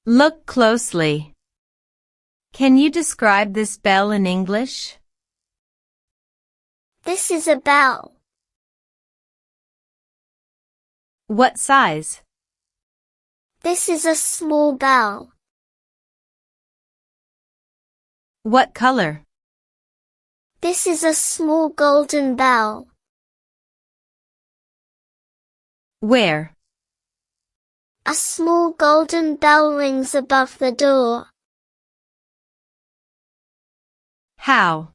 Look closely. Can you describe this bell in English? This is a bell. What size? This is a small bell. What color? This is a small golden bell. Where? A small golden bell rings above the door. How?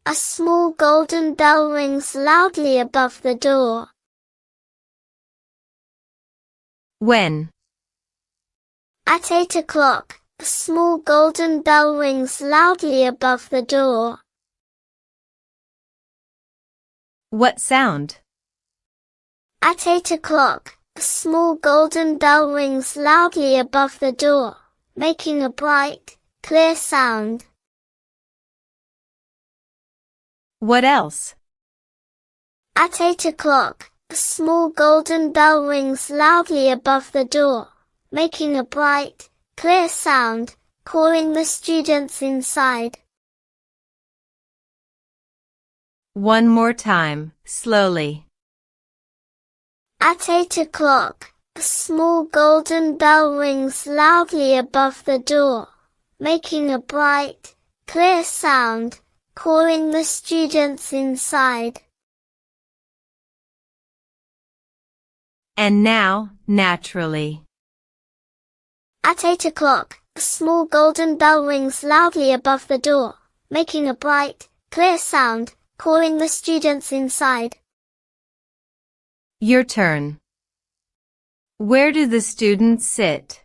A small golden bell rings loudly above the door. When? At 8 o'clock, a small golden bell rings loudly above the door. What sound? At 8 o'clock, a small golden bell rings loudly above the door, making a bright, clear sound. What else? At 8 o'clock, a small golden bell rings loudly above the door, making a bright, clear sound, calling the students inside. One more time, slowly. At 8 o'clock, a small golden bell rings loudly above the door, making a bright, clear sound, calling the students inside. And now, naturally. At 8 o'clock, a small golden bell rings loudly above the door, making a bright, clear sound, calling the students inside. Your turn. Where do the students sit?